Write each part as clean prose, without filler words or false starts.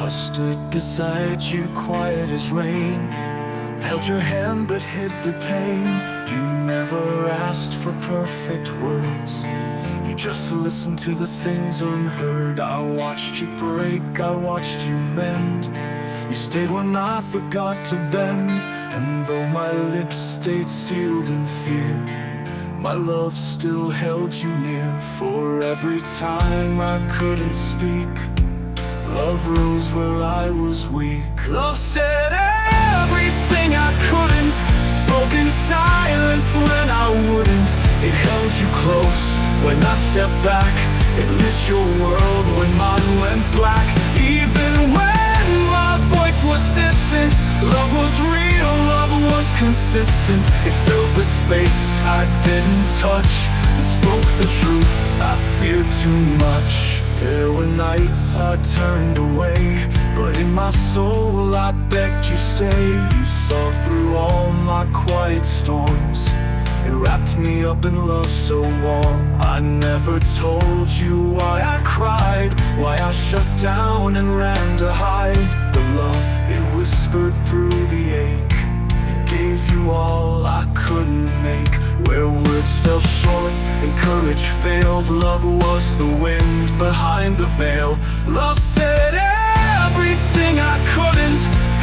I stood beside you, quiet as rain, held your hand but hid the pain. You never asked for perfect words, you just listened to the things unheard. I watched you break, I watched you mend. You stayed when I forgot to bend. And though my lips stayed sealed in fear, my love still held you near. For every time I couldn't speak, love rose where I was weak. Love said everything I couldn't, spoke in silence when I wouldn't. It held you close when I stepped back, it lit your world when mine went black. Even when my voice was distant, love was real, love was consistent. It filled the space I didn't touch, and spoke the truth I feared too much. There were nights I turned away, but in my soul I begged you stay. You saw through all my quiet storms, it wrapped me up in love so warm. I never told you why I cried, why I shut down and ran to hide. The love, it whispered through the ache, it gave you all I couldn't make. Where words fell short and courage failed, love was the wind behind the veil. Love said everything I couldn't,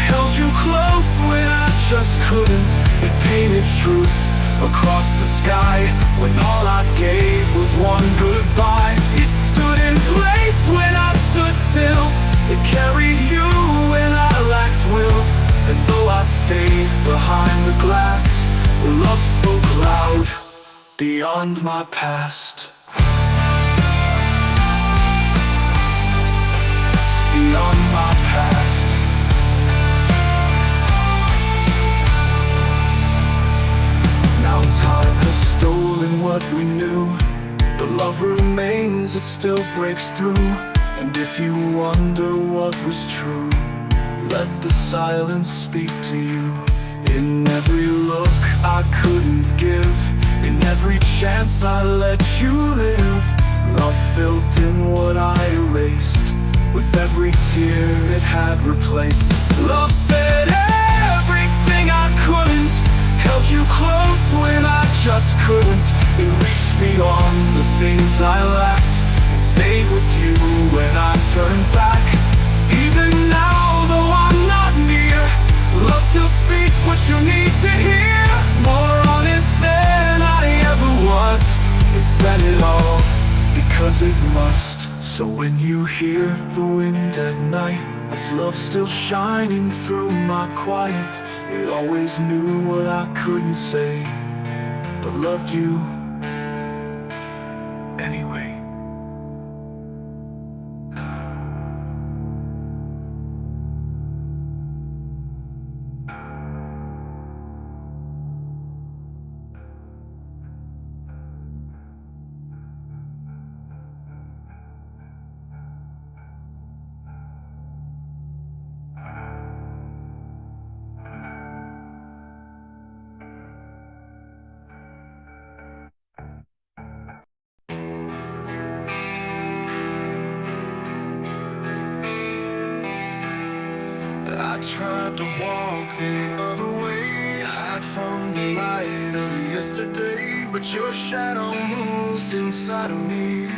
held you close when I just couldn't. It painted truth across the sky when all I gave was one goodbye. It stood in place when I stood still, it carried you when I lacked will. And though I stayed behind the glass, love spoke loud beyond my past. Beyond my past. Now time has stolen what we knew, but love remains, it still breaks through. And if you wonder what was true, let the silence speak to you. In every look I couldn't give, in every chance I let you live, love filled in what I erased, with every tear it had replaced. Love said everything I couldn't, held you close when I just couldn't. It reached beyond the things I lacked, and stayed with you when I turned back. Even now, though I'm not near, love still speaks what you need to hear. More honest than I ever was, it said it all because it must. So when you hear the wind at night, that's love still shining through my quiet. It always knew what I couldn't say, but loved you anyway. I tried to walk the other way, hide from the light of yesterday, but your shadow moves inside of me,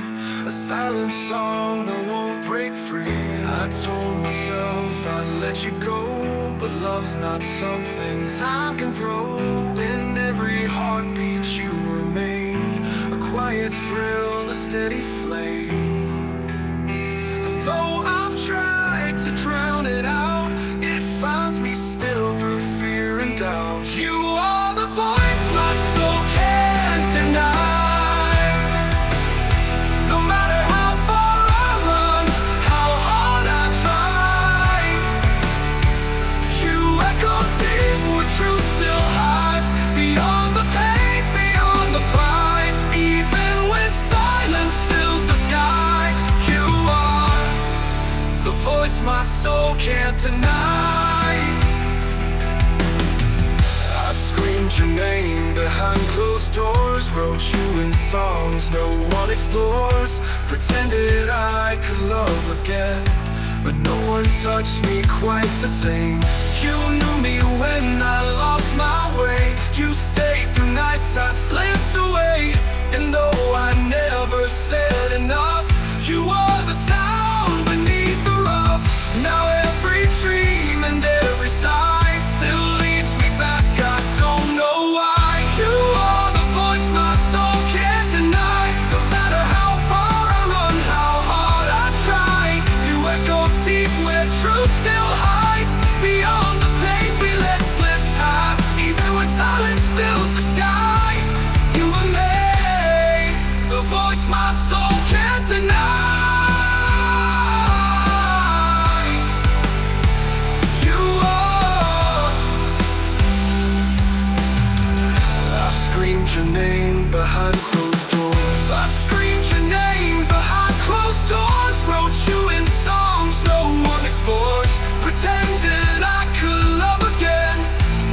a silent song that won't break free. I told myself I'd let you go, but love's not something time can throw. In every heartbeat you remain, a quiet thrill, a steady flame. And though I've tried to drown it out, it finds me still through fear and doubt. You are the voice my soul can't deny. No matter how far I run, how hard I try, you echo deep where truth still hides, beyond the pain, beyond the pride. Even when silence fills the sky, you are the voice my soul can't deny. I've screamed your name behind closed doors, wrote you in songs no one explores, pretended I could love again, but no one touched me quite the same. You knew me when I lost my way. You stayed through nights I slipped away. And though I never said enough, you were the sound beneath the rough. Now every dream and every sigh still leads me back, I don't know why. You are the voice my soul can't deny. No matter how far I run, how hard I try, you echo deep where truth still hides. Beyond the pain we let slip past, even when silence fills the sky, you remain the voice my soul can't deny. You are. I've screamed your name behind closed doors. I've screamed your name behind closed doors. Wrote you in songs no one explores. Pretended I could love again,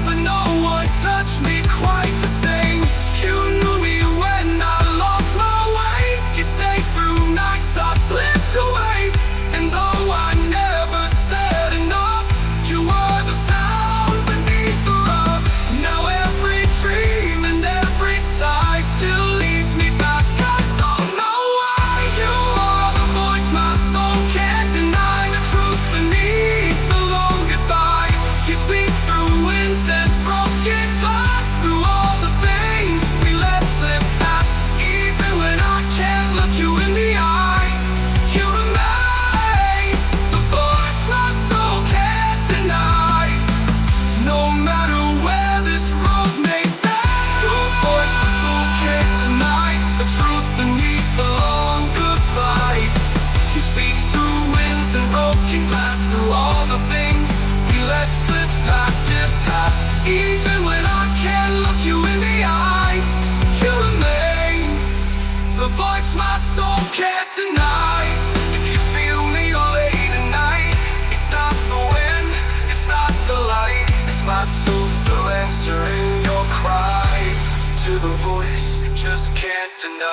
but no one touched me quite the same. You knew me when I lost my way. You stayed through nights I slipped away. And though I never said enough, you were the sound beneath the rough. Now every dream and every sigh still leads me back, I don't know why. You are the voice my soul can't deny. The truth beneath the long goodbye. You speak through winds and broken glass, through all the things we let slip past. Even when I can't look you in the eye, you remain the voice my soul can't deny. No matter where this road may bend, your voice my soul can't deny. The truth beneath the long goodbye. You speak through winds and broken glass, through all the things we let slip past it past. Even when I can't look you in the eye, you remain the voice my soul can't deny. If you feel me all late at night, it's not the wind, it's not the light, it's my soul still answering your cry. To the voice you just can't deny.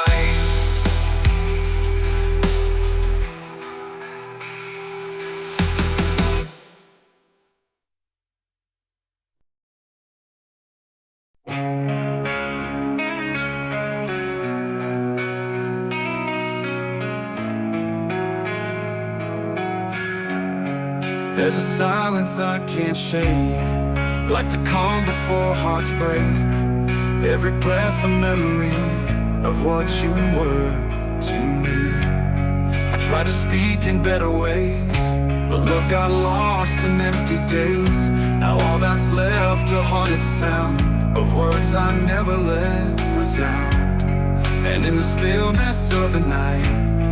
There's a silence I can't shake, like the calm before hearts break. Every breath a memory of what you were to me. I tried to speak in better ways, but love got lost in empty days. Now all that's left a haunted sound of words I never let resound. And in the stillness of the night,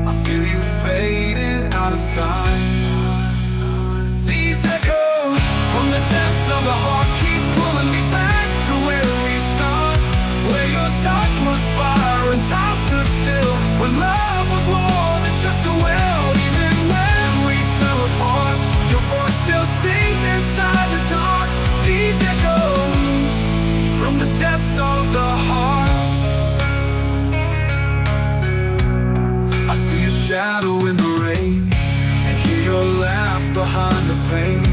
I feel you fading out of sight. These echoes from the depths of the heart keep pulling me back to where we start, where your touch was fire and time stood still, when love was more than just a will. Even when we fell apart, your voice still sings inside the dark. These echoes from the depths of the heart. I see a shadow in the rain, and hear your laugh behind the pain.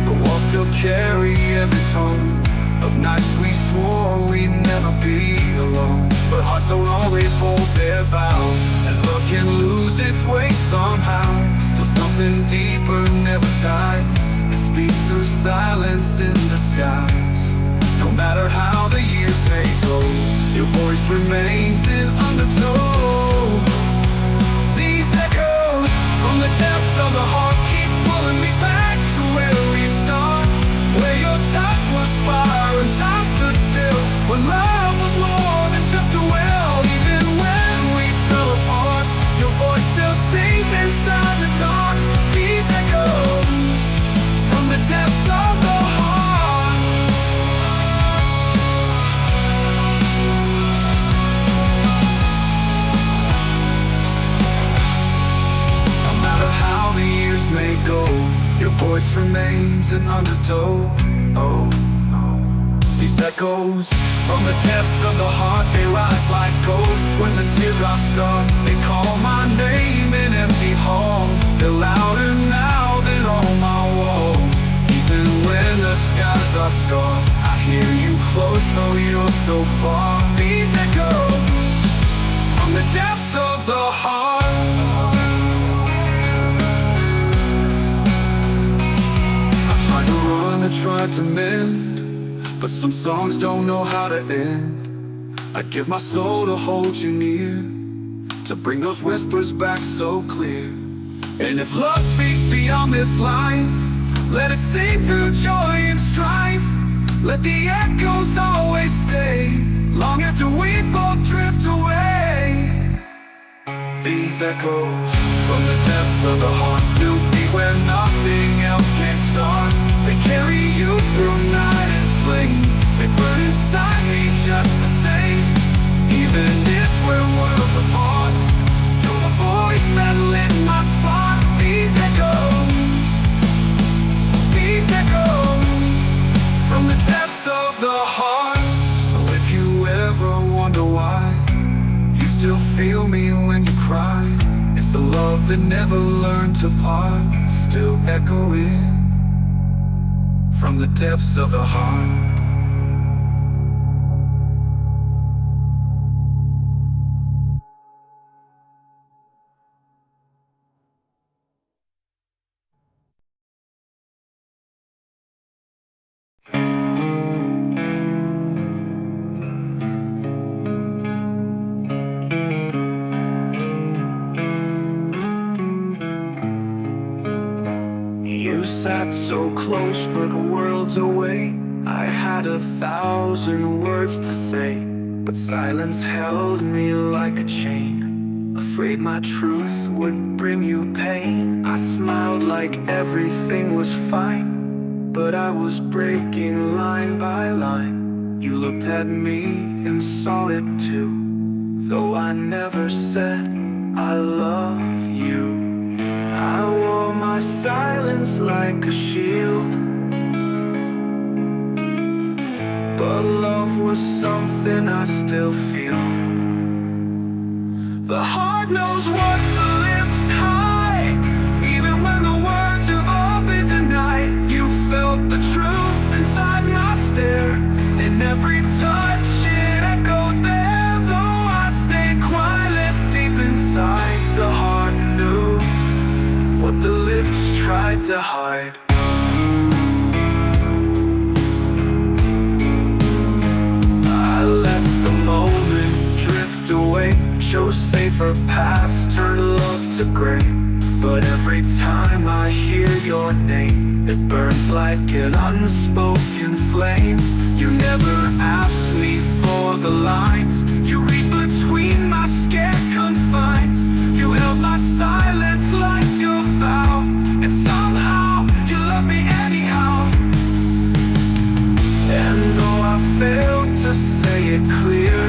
The walls still carry every tone of nights we swore we'd never be alone. But hearts don't always hold their vows, and love can lose its way somehow. Still something deeper never dies. It speaks through silence in disguise. No matter how the years may go, your voice remains in undertow. These echoes from the depths of the heart keep pulling me back to where we start, where your touch was fire and time stood still, when love was more than just a will. Even when we fell apart, your voice still sings inside the dark. These echoes from the depths of the heart. No matter how the years may go, your voice remains an undertow. Oh, these echoes from the depths of the heart, they rise like ghosts when the teardrops start. They call my name in empty halls. They're louder now close though you're so far. These echoes from the depths of the heart. I tried to run, I tried to mend, but some songs don't know how to end. I'd give my soul to hold you near, to bring those whispers back so clear. And if love speaks beyond this life, let it sing through joy and strife. Let the echoes always stay, long after we both drift away. These echoes from the depths of the heart still be where nothing else can start. They carry you through night and flame. They burn inside me just the same. Even if we're worlds apart, you're the voice that lit my spot. These echoes from the depths of the heart. So if you ever wonder why you still feel me when you cry, it's the love that never learned to part, still echoing from the depths of the heart. You sat so close but worlds away. I had 1,000 words to say, but silence held me like a chain, afraid my truth would bring you pain. I smiled like everything was fine, but I was breaking line by line. You looked at me and saw it too, though I never said I love you. I wore my silence like a shield, but love was something I still feel. The heart knows what the lips hide, even when the words have all been denied. You felt the truth inside my stare, and every touch it echoed there. Though I stayed quiet deep inside, the heart knew what the lips tried to hide. I let the moment drift away, chose safer paths, turned love to gray. But every time I hear your name, it burns like an unspoken flame. You never asked me for the lines, you read between my scared confines. You held my silence like a vow, and somehow you love me anyhow. And though I failed to say it clear,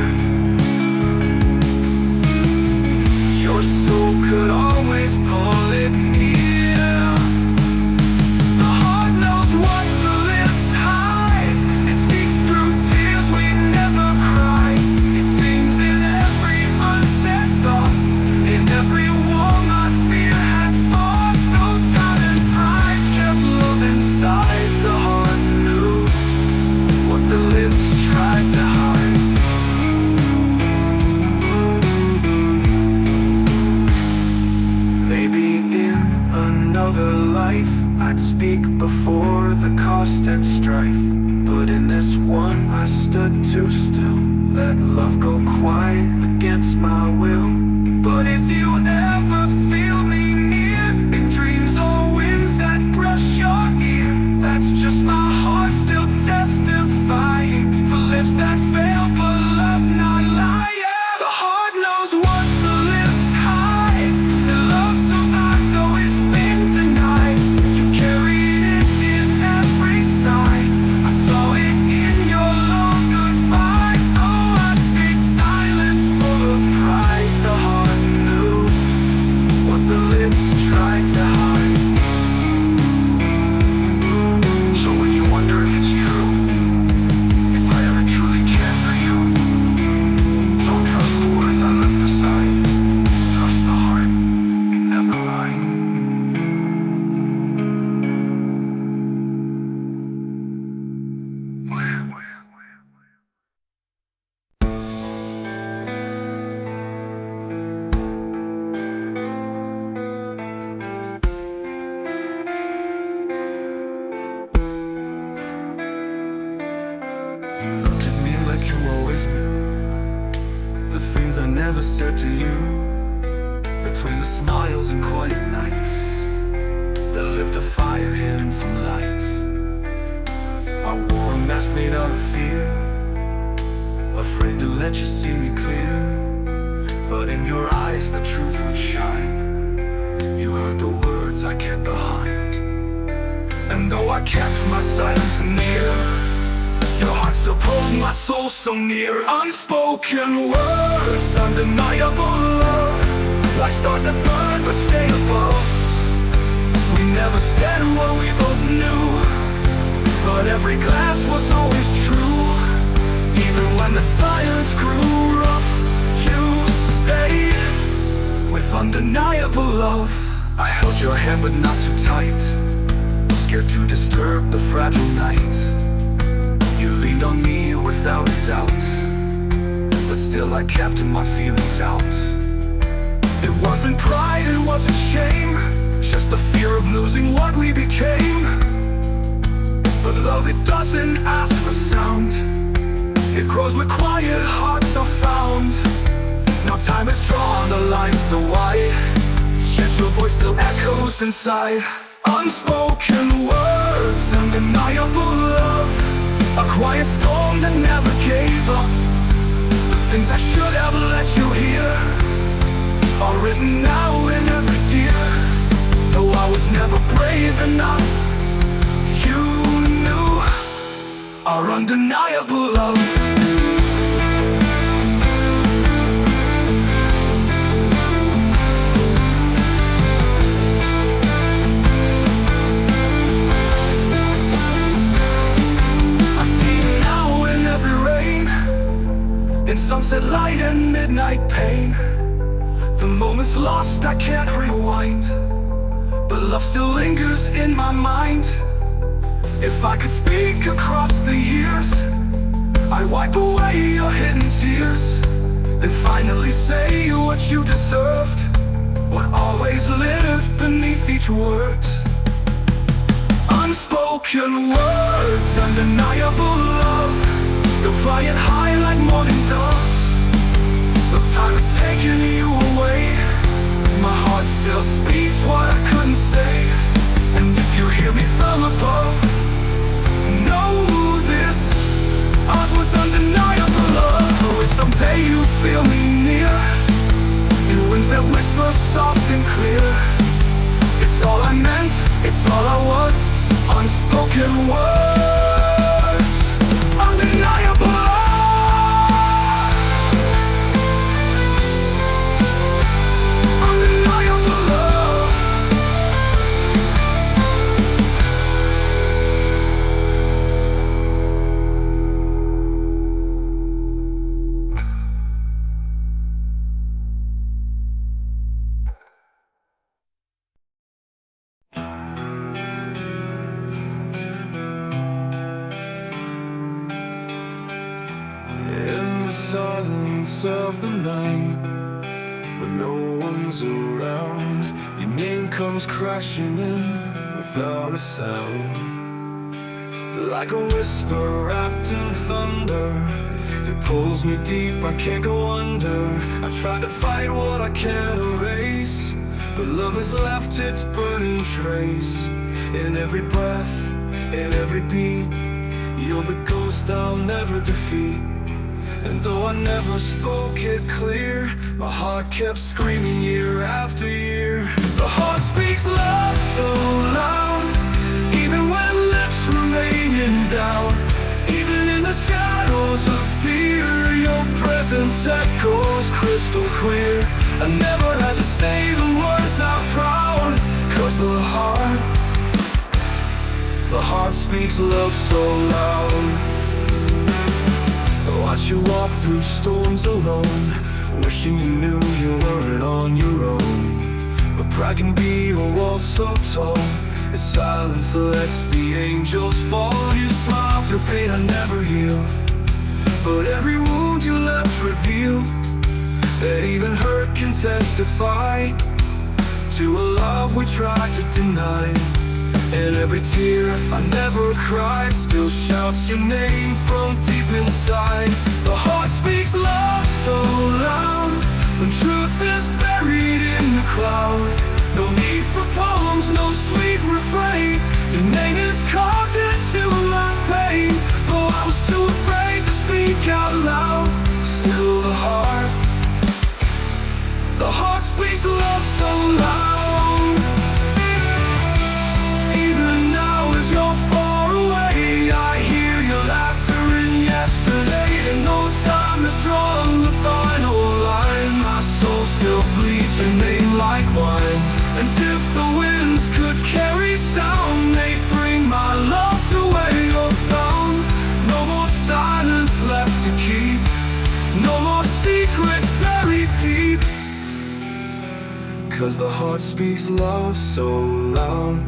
your soul could always pull it near. The heart knows what the lips hide, it speaks through tears we never cry. It sings in every unsaid thought, in every war my fear had fought. Though time and pride kept love inside, the heart knew what the lips tried to hide. Maybe in another life I'd speak before the cost and strife, but in this one I stood too still, let love go quiet against my will. But if you ever feel me near, in dreams or winds that brush your ear, that's just my heart still testifying for lips that fail but love not lying. The heart knows what the lips hide, and love survives though it's been denied. You carried it in every sigh, I saw it in your long goodbye. Oh, I stayed silent, full of pride. The heart knew what the You looked at me like you always knew the things I never said to you. Between the smiles and quiet nights that lived a fire hidden from lights, I wore a mask made out of fear, afraid to let you see me clear. But in your eyes the truth would shine. You heard the words I kept behind. And though I kept my silence near, your heart still pulled my soul so near. Unspoken words, undeniable love, like stars that burn but stay above. We never said what we both knew, but every glance was always true. Even when the silence grew rough, you stayed with undeniable love. I held your hand but not too tight, scared to disturb the fragile night. You leaned on me without a doubt, but still I kept my feelings out. It wasn't pride, it wasn't shame, just the fear of losing what we became. But love, it doesn't ask for sound, it grows with quiet hearts are found. Now time has drawn the line so wide, yet your voice still echoes inside. Unspoken words, undeniable love, a quiet storm that never gave up. The things I should have let you hear are written now in every tear. Though I was never brave enough, you knew our undeniable love. In sunset light and midnight pain, the moments lost I can't rewind, but love still lingers in my mind. If I could speak across the years, I'd wipe away your hidden tears, and finally say what you deserved, what always lived beneath each word. Unspoken words, undeniable love, still flying high like morning doves. Though time has taken you away, my heart still speaks what I couldn't say. And if you hear me from above, know this, ours was undeniable love. Oh, if someday you feel me near, in winds that whisper soft and clear, it's all I meant, it's all I was. Unspoken words, undeniable love. Undeniable love. In the silence of the night, when no one's around, your name comes crashing in without a sound. Like a whisper wrapped in thunder, it pulls me deep, I can't go under. I tried to fight what I can't erase, but love has left its burning trace. In every breath, in every beat, you're the ghost I'll never defeat. And though I never spoke it clear, my heart kept screaming year after year. The heart speaks love so loud, even when lips remain in doubt. Even in the shadows of fear, your presence echoes crystal clear. I never had to say the words out proud, 'cause the heart speaks love so loud. Watch you walk through storms alone, wishing you knew you weren't on your own. But pride can be a wall so tall, its silence lets the angels fall. You smile through pain I never healed, but every wound you left revealed that even hurt can testify to a love we tried to deny. And every tear I never cried still shouts your name from deep inside. The heart speaks love so loud when truth is buried in the cloud. No need for poems, no sweet refrain. Your name is carved into my pain. Though I was too afraid to speak out loud, still the heart speaks love so loud. Even now as you're far away, I hear your laughter in yesterday. And though time has drawn the final line, my soul still bleeds your name like wine. And if the winds could carry sound, they'd bring my love to where you're found. No more silence left to keep, no more secrets buried deep. 'Cause the heart speaks love so loud,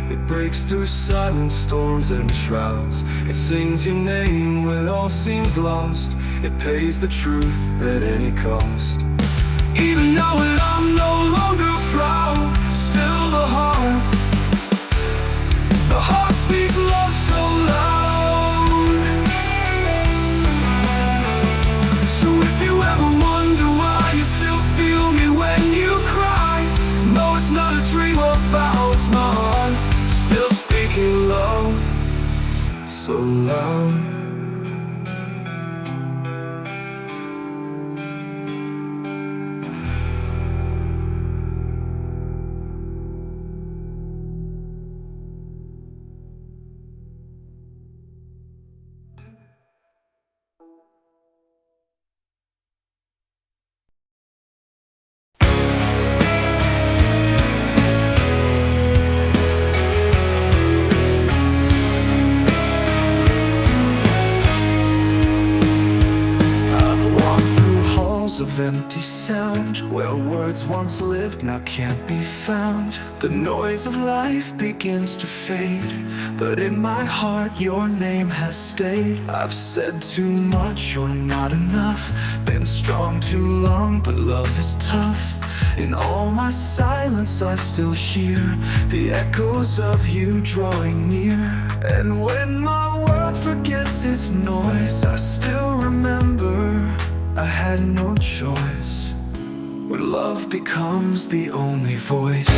it breaks through silent storms and shrouds. It sings your name when all seems lost. It pays the truth at any cost. Even now when I'm no longer proud, still the heart speaks love so loud. So if you ever wonder why you still feel me when you cry, no, it's not a dream or vow, it's my heart still speaking love so loud. Of empty sound, where words once lived now can't be found. The noise of life begins to fade, but in my heart your name has stayed. I've said too much or not enough, been strong too long, but love is tough. In all my silence I still hear the echoes of you drawing near. And when my world forgets its noise, I still remember I had no choice. When love becomes the only voice,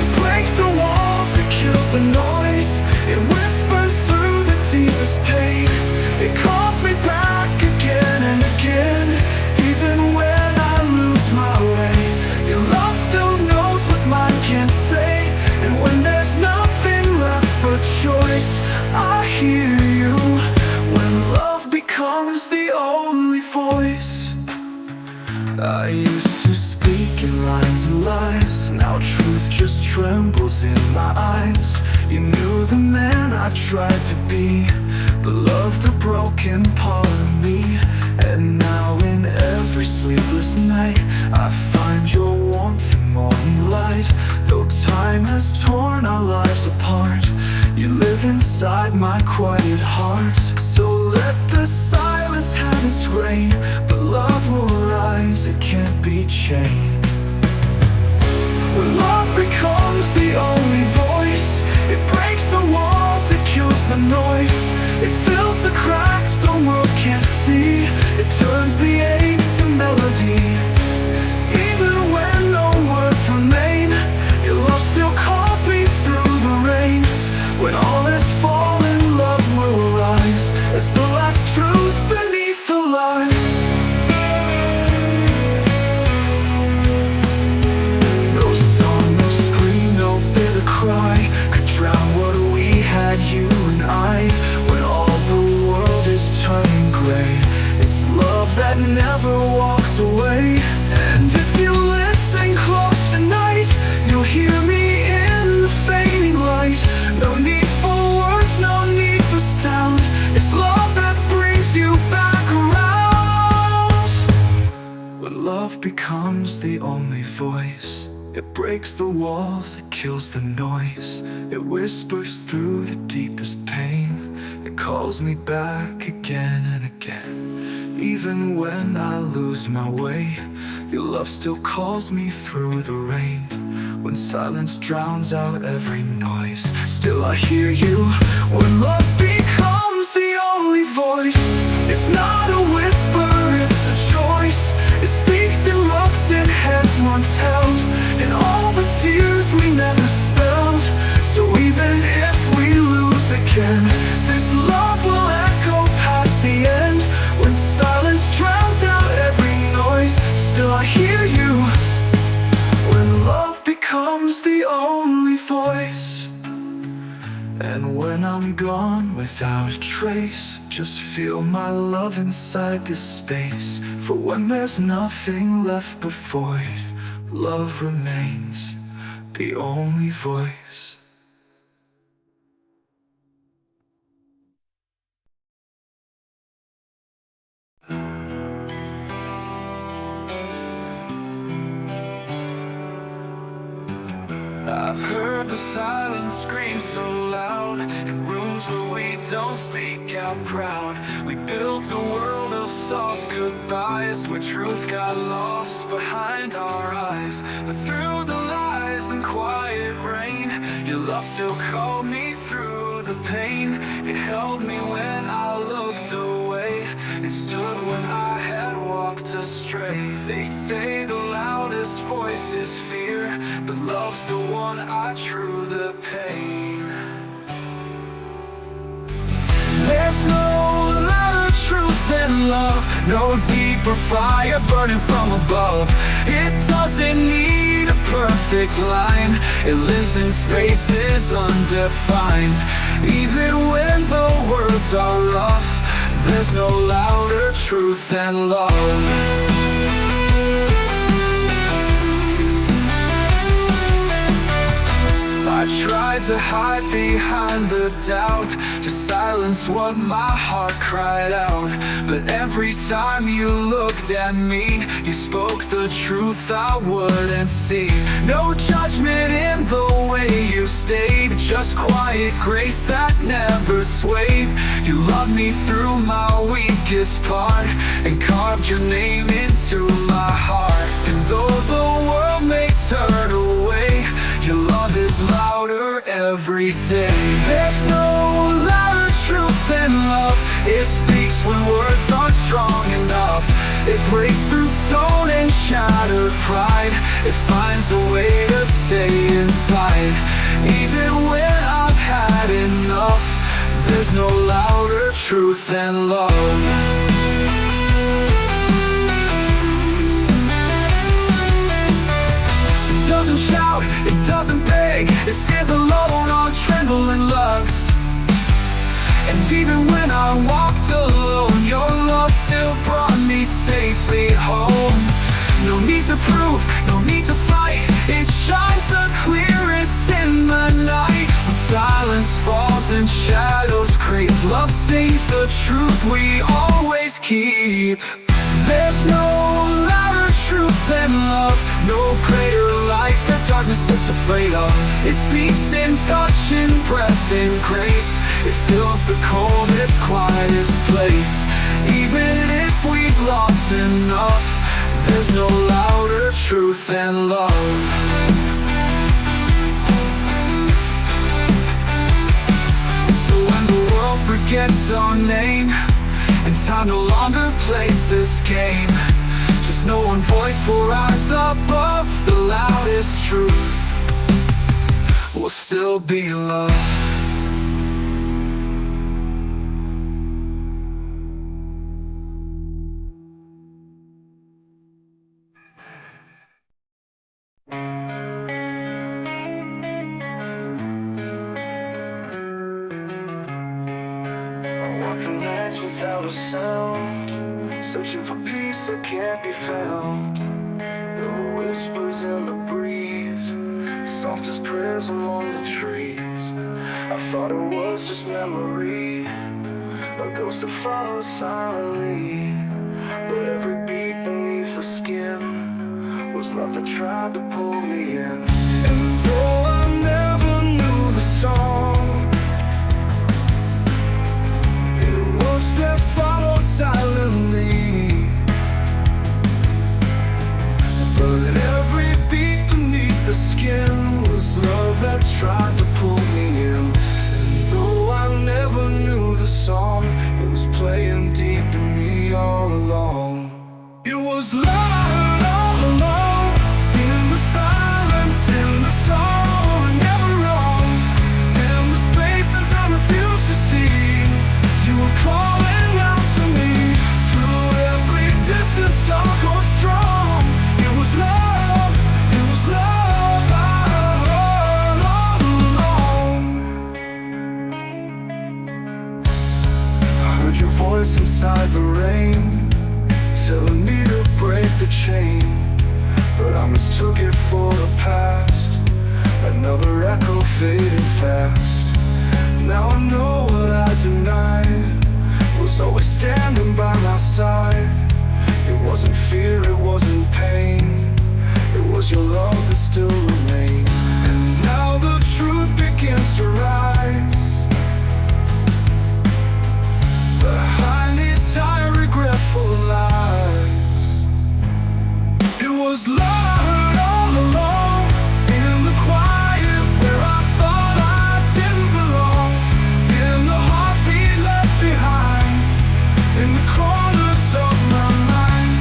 it breaks the walls, it kills the noise. It whispers through the deepest pain. It calls me back again and again. Even when I lose my way, your love still knows what mine can't say. And when there's nothing left but choice, I hear you. When love becomes the only voice. I used to speak in lines and lies, now truth just trembles in my eyes. You knew the man I tried to be, but loved the broken part of me. And now in every sleepless night, I find your warmth and morning light. Though time has torn our lives apart, you live inside my quiet heart. So let the silence have its reign, but love will rise, it can't be chained. When love becomes the only voice, it breaks the walls, it kills the noise. It fills the cracks the world can't see. It turns the ache to melody. Even when no words remain, your love still calls me through the rain. When all is fallen, love will rise as the last truth beneath the lies. No song, no scream, no bitter cry could drown what we had, you and I. When all the world is turning gray, it's love that never walks away. And if you listen close tonight, you'll hear me in the fading light. No need for words, no need for sound. It's love that brings you back around. When love becomes the only voice, it breaks the walls, it kills the noise. It whispers through the deepest pain. It calls me back again and again. Even when I lose my way, your love still calls me through the rain. when silence drowns out every noise. Still I hear you when love becomes the only voice. It's not a whisper, it's a choice. It speaks in loves in hands once held, in all the tears we never spilled. So even if we lose again, this love will echo past the end. When silence drowns out every noise, still I hear you when love becomes the only voice. And when I'm gone without a trace, just feel my love inside this space. For when there's nothing left but void, love remains the only voice. I've heard the silence scream so loud, in rooms where we don't speak out proud. We built a world of soft goodbyes, where truth got lost behind our eyes. But through the lies and quiet rain, your love still called me through the pain. It held me when I looked away, it stood when I had walked astray. They say the loudest voice is fear, but love's the one I true the pain. There's no louder truth than love, no deeper fire burning from above. It doesn't need a perfect line, it lives in spaces undefined. Even when the words are rough, there's no louder truth than love. I tried to hide behind the doubt, to silence what my heart cried out. But every time you looked at me, you spoke the truth I wouldn't see. No judgment in the way you stayed, just quiet grace that never swayed. You loved me through my weakest part, and carved your name into my heart. And though the world may turn away, your love is louder every day. There's no louder truth than love, it speaks when words aren't strong enough. It breaks through stone and shattered pride, it finds a way to stay inside. Even when I've had enough, there's no louder truth than love. It doesn't shout, it doesn't beg, it stands alone on trembling lugs. And even when I walked alone, your love still brought me safely home. No need to prove, no need to fight, it shines the clearest in the night. When silence falls and shadows creep, love sings the truth we always keep. There's no louder truth than love, no greater light that darkness is afraid of. It speaks in touch, in breath, in grace. It fills the coldest, quietest place. Even if we've lost enough, there's no louder truth than love. So when the world forgets our name, and time no longer plays this game, just know one voice will rise above the loudest truth, will still be love. Without a sound, searching for peace that can't be found. There were whispers in the breeze, soft as prayers among the trees. I thought it was just memory, a ghost that follows silently. But every beat beneath the skin was love that tried to pull me in. And though I never knew the song, that followed silently. But every beat beneath the skin rain, telling me to break the chain. But I mistook it for the past, another echo fading fast. Now I know what I denied was always standing by my side. It wasn't fear, it wasn't pain, it was your love that still remained. And now the truth begins to rise behind these tired, regretful lies. It was love I heard all along, in the quiet where I thought I didn't belong, in the heartbeat left behind, in the corners of my mind.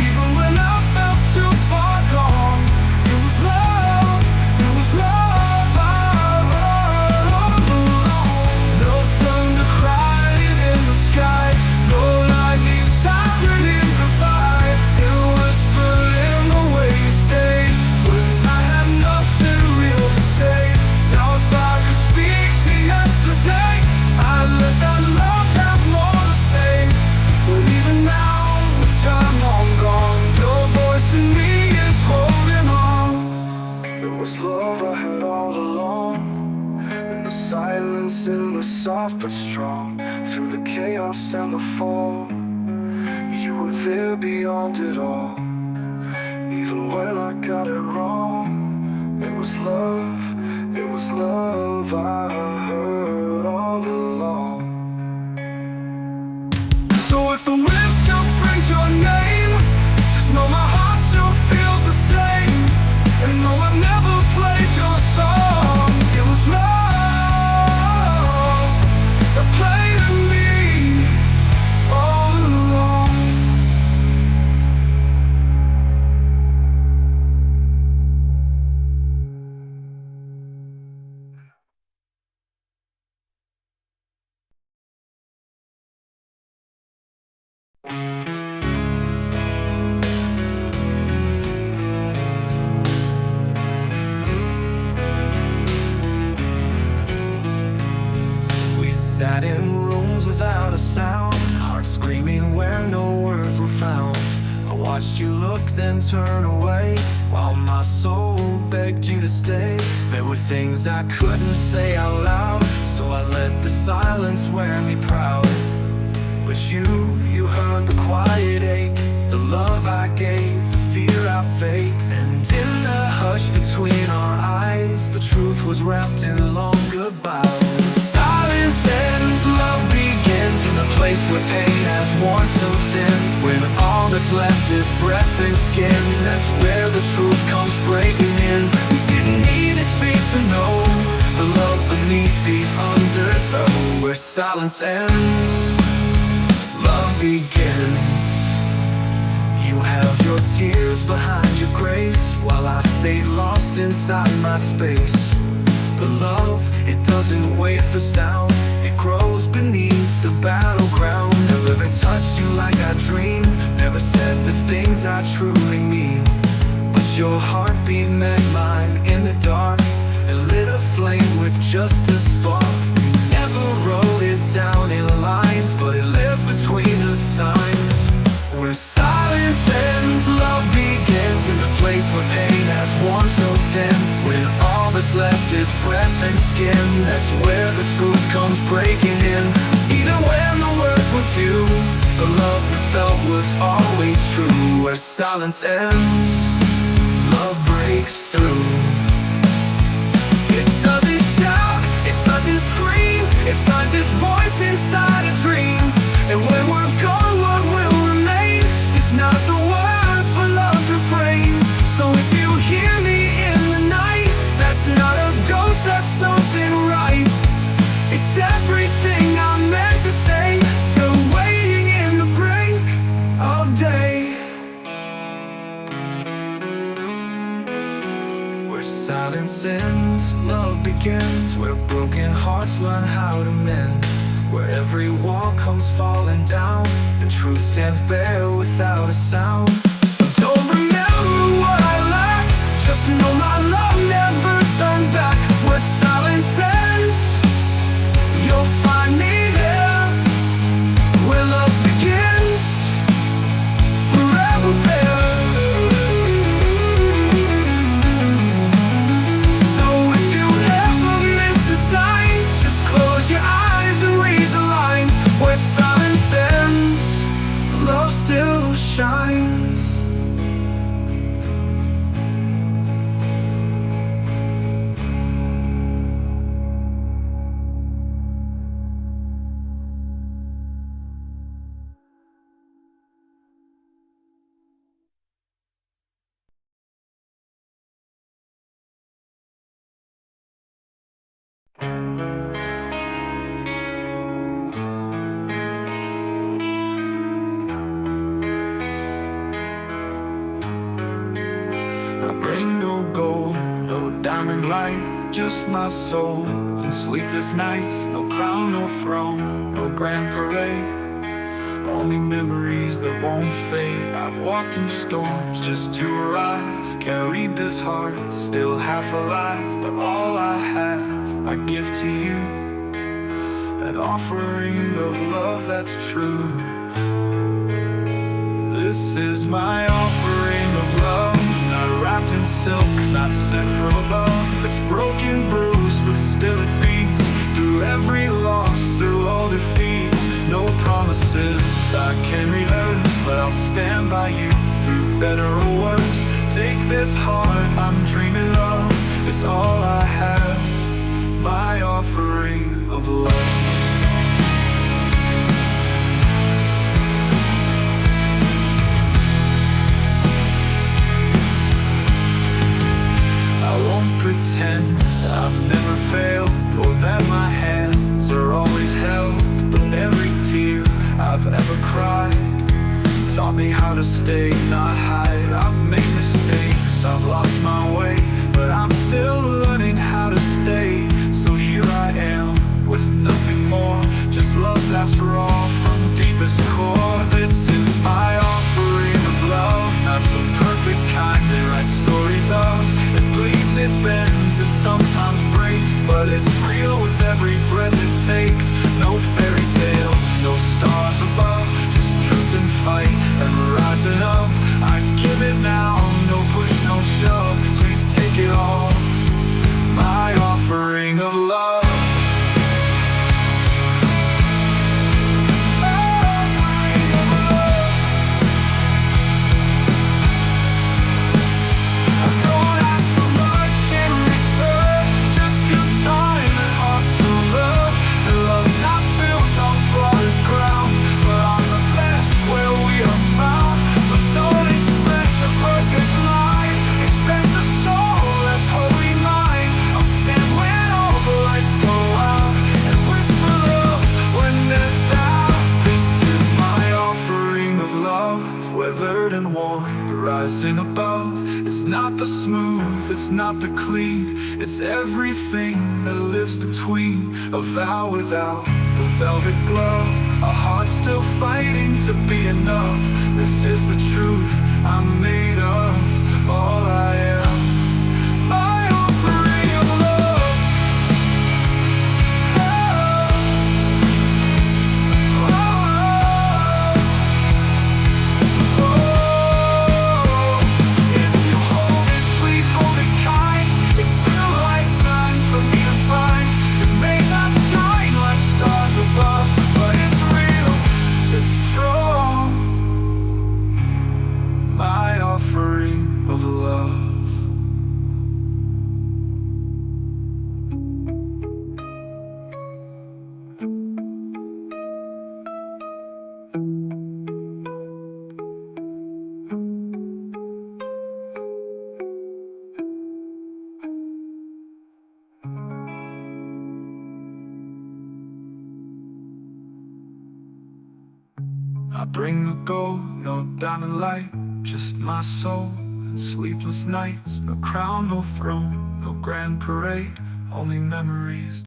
Even when I felt too far gone, it was love, it was love I heard all along. No thunder cried in the sky, no lightning siren goodbye. It whispered in the way you stayed when I had nothing real to say. Now if I could speak to yesterday, I'd let that love have more to say. But even now, with time long gone, your voice in me is holding on. It was love I had all along, in the silence, in the soft but strong, through the chaos and the fall. You were there beyond it all, even when I got it wrong. It was love I heard all along. So if the wind still brings your name, just know my heart still feels the same. And though I've never played your song, it was love that played in me all along. We sat in rooms without a sound, hearts screaming where no words were found. I watched you look then turn away, while my soul begged you to stay. There were things I couldn't say out loud, so I let the silence wear me proud. But you heard the quiet ache, the love I gave, the fear I faked. And in the hush between our eyes, the truth was wrapped in long goodbyes. Silence ends, love begins, in the place where pain has worn so thin. When all that's left is breath and skin, that's where the truth comes breaking in. We didn't need to speak to know the love beneath the undertow. Where silence ends, love begins. You held your tears behind your grace, while I stayed lost inside my space. But love, it doesn't wait for sound, it grows beneath the battleground. Never touched you like I dreamed, never said the things I truly mean. But your heartbeat met mine in the dark, and lit a flame with just a spark. You never wrote it down in lines, but it lived between the signs. Where silence ends, love begins, in the place where pain has worn so thin. When all that's left is breath and skin, that's where the truth comes breaking in. Even when the words were few, the love we felt was always true. Where silence ends, love breaks through. It doesn't shout, it doesn't scream, it finds its voice inside a dream. And when we're gone, what will remain is not the words but love's refrain. So if you hear me in the night, that's not a ghost, that's something right. It's everything I meant to say, still waiting in the break of day. Where silence ends, love begins, where broken hearts learn how to mend. Where every wall comes falling down, and truth stands bare without a sound. So don't remember what I lacked, just know my love never turned back. Where silence ends, you'll find me there. Where love begins, I bring no gold, no diamond light, just my soul and sleepless nights. No crown, no throne, no grand parade, only memories that won't fade. I've walked through storms just to arrive, carried this heart, still half alive. But all I have, I give to you, an offering of love that's true. This is my offering of love, not wrapped in silk, not sent from above. It's broken, bruised, but still it beats, through every loss, through all defeats. No promises I can rehearse, but I'll stand by you through better or worse. Take this heart I'm dreaming of, it's all I have, my offering of love. I won't pretend I've never failed, or that my hands are always held. But every tear I've ever cried taught me how to stay, not hide. I've made mistakes, I've lost my way, but I'm still learning how to stay. So here I am, with nothing more, just love that's raw from deepest core. This is my offering of love, not some perfect kind they write stories of. It bleeds, it bends, it sometimes breaks, but it's real with every breath it takes. No fairy tales, no stars above, just truth and fight and rising up. I give it now, no push, no shove, please take it all, my offering of love. Weathered and worn, but rising above. It's not the smooth, it's not the clean, it's everything that lives between. A vow without the velvet glove, a heart still fighting to be enough. This is the truth I'm made of, all I am, my offering of love. Of love. I bring the gold, no diamond light, just my soul and sleepless nights. No crown, no throne, no grand parade, only memories.